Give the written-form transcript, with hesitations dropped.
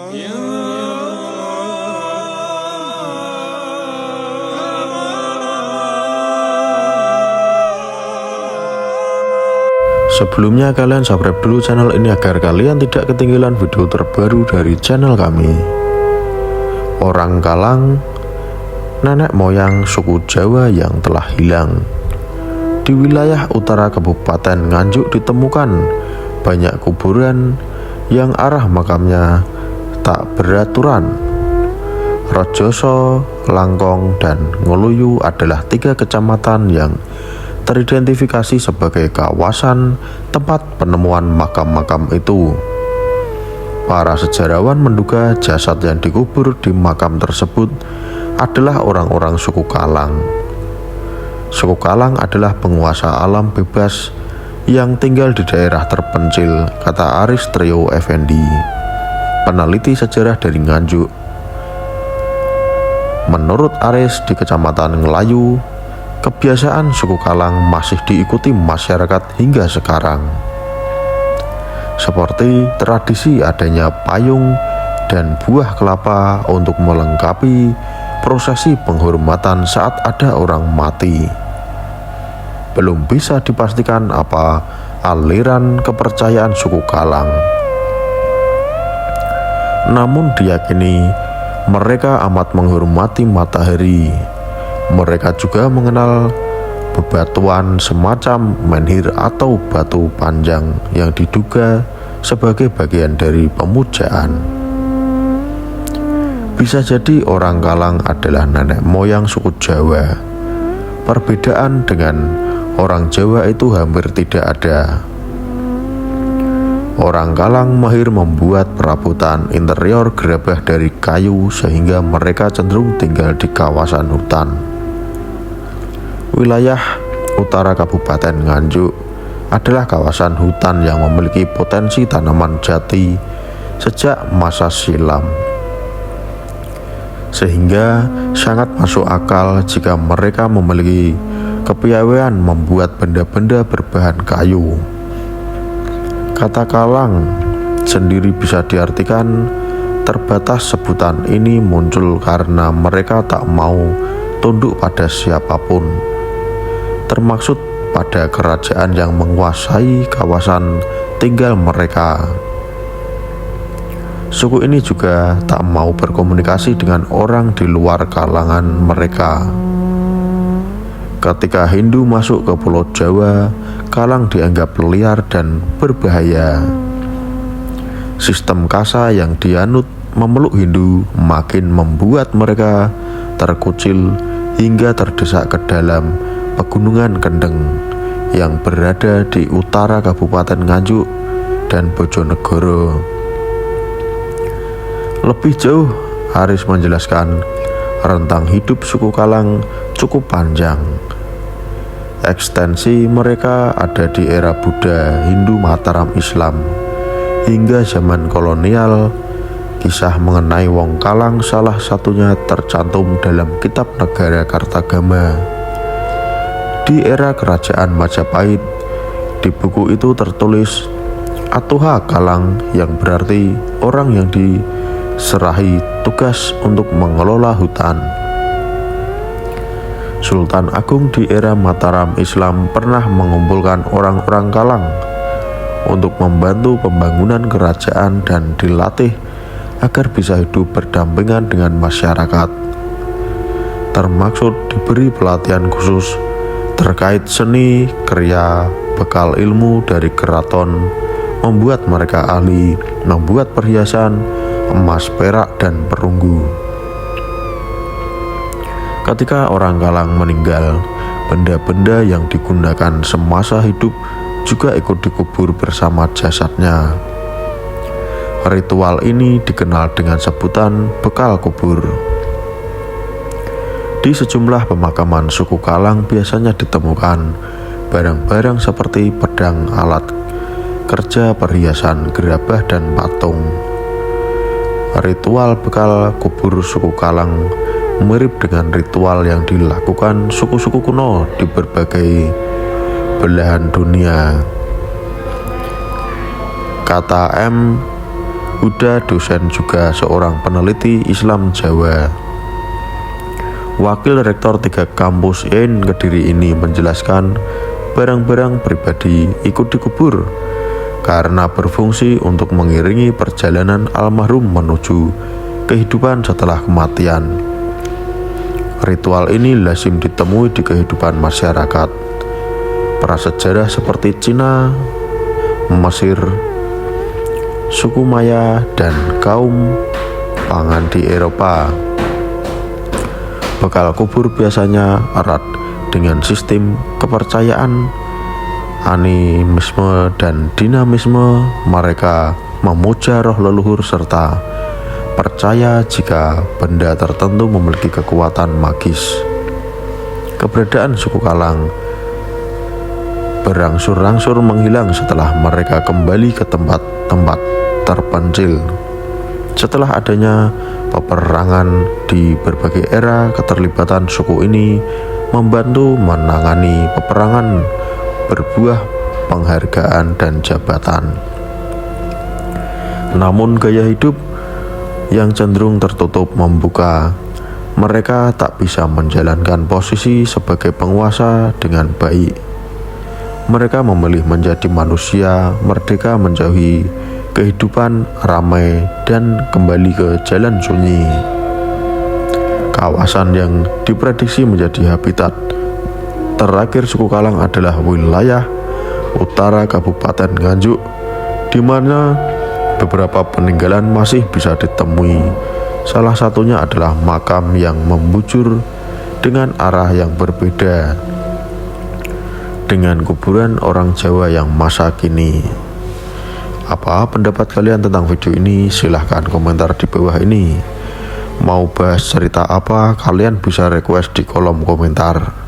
Sebelumnya kalian subscribe dulu channel ini agar kalian tidak ketinggalan video terbaru dari channel kami. Orang Kalang, nenek moyang suku Jawa yang telah hilang. Di wilayah utara Kabupaten Nganjuk ditemukan banyak kuburan yang arah makamnya tak beraturan. Rojoso, Langkong, dan Nguluyu adalah 3 kecamatan yang teridentifikasi sebagai kawasan tempat penemuan makam-makam itu. Para sejarawan menduga jasad yang dikubur di makam tersebut adalah orang-orang suku Kalang. Suku Kalang adalah penguasa alam bebas yang tinggal di daerah terpencil, kata Aris Trio Effendi, peneliti sejarah dari Nganjuk. Menurut Aris, di Kecamatan Ngelayu, kebiasaan suku Kalang masih diikuti masyarakat hingga sekarang, seperti tradisi adanya payung dan buah kelapa untuk melengkapi prosesi penghormatan saat ada orang mati. Belum bisa dipastikan apa aliran kepercayaan suku Kalang, namun diyakini mereka amat menghormati matahari. Mereka juga mengenal bebatuan semacam menhir atau batu panjang yang diduga sebagai bagian dari pemujaan. Bisa jadi orang Kalang adalah nenek moyang suku Jawa. Perbedaan dengan orang Jawa itu hampir tidak ada. Orang Kalang mahir membuat perabotan interior gerabah dari kayu sehingga mereka cenderung tinggal di kawasan hutan. Wilayah utara Kabupaten Nganjuk adalah kawasan hutan yang memiliki potensi tanaman jati sejak masa silam, sehingga sangat masuk akal jika mereka memiliki kepiawaian membuat benda-benda berbahan kayu. Kata Kalang sendiri bisa diartikan terbatas. Sebutan ini muncul karena mereka tak mau tunduk pada siapapun, termaksud pada kerajaan yang menguasai kawasan tinggal mereka. Suku ini juga tak mau berkomunikasi dengan orang di luar kalangan mereka. Ketika Hindu masuk ke Pulau Jawa, Kalang dianggap liar dan berbahaya. Sistem kasta yang dianut memeluk Hindu makin membuat mereka terkucil hingga terdesak ke dalam Pegunungan Kendeng yang berada di utara Kabupaten Nganjuk dan Bojonegoro. Lebih jauh, Aris menjelaskan rentang hidup suku Kalang cukup panjang. Ekstensi mereka ada di era Buddha, Hindu, Mataram, Islam, hingga zaman kolonial. Kisah mengenai Wong Kalang salah satunya tercantum dalam kitab Negara Kartagama. Di era kerajaan Majapahit, di buku itu tertulis Atuha Kalang, yang berarti orang yang diserahi tugas untuk mengelola hutan. Sultan Agung di era Mataram Islam pernah mengumpulkan orang-orang Kalang untuk membantu pembangunan kerajaan dan dilatih agar bisa hidup berdampingan dengan masyarakat, termaksud diberi pelatihan khusus terkait seni, kriya, bekal ilmu dari keraton, membuat mereka ahli membuat perhiasan emas, perak, dan perunggu. Ketika orang Kalang meninggal, benda-benda yang digunakan semasa hidup juga ikut dikubur bersama jasadnya. Ritual ini dikenal dengan sebutan bekal kubur. Di sejumlah pemakaman suku Kalang biasanya ditemukan barang-barang seperti pedang, alat kerja, perhiasan, gerabah, dan patung. Ritual bekal kubur suku Kalang mirip dengan ritual yang dilakukan suku-suku kuno di berbagai belahan dunia. Kata M. Huda, dosen juga seorang peneliti Islam Jawa. Wakil Rektor 3 kampus UIN Kediri ini menjelaskan barang-barang pribadi ikut dikubur karena berfungsi untuk mengiringi perjalanan almarhum menuju kehidupan setelah kematian. Ritual ini lazim ditemui di kehidupan masyarakat prasejarah seperti Cina, Mesir, suku Maya, dan kaum Pangan di Eropa. Bekal kubur biasanya erat dengan sistem kepercayaan, animisme, dan dinamisme. Mereka memuja roh leluhur serta percaya jika benda tertentu memiliki kekuatan magis. Keberadaan suku Kalang berangsur-angsur menghilang setelah mereka kembali ke tempat-tempat terpencil. Setelah adanya peperangan di berbagai era, keterlibatan suku ini membantu menangani peperangan berbuah penghargaan dan jabatan. Namun gaya hidup yang cenderung tertutup membuka mereka tak bisa menjalankan posisi sebagai penguasa dengan baik. Mereka memilih menjadi manusia merdeka, menjauhi kehidupan ramai dan kembali ke jalan sunyi. Kawasan yang diprediksi menjadi habitat terakhir suku Kalang adalah wilayah utara Kabupaten Nganjuk, di mana beberapa peninggalan masih bisa ditemui. Salah satunya adalah makam yang membujur dengan arah yang berbeda dengan kuburan orang Jawa yang masa kini. Apa pendapat kalian tentang video ini? Silahkan komentar di bawah ini. Mau bahas cerita apa? Kalian bisa request di kolom komentar.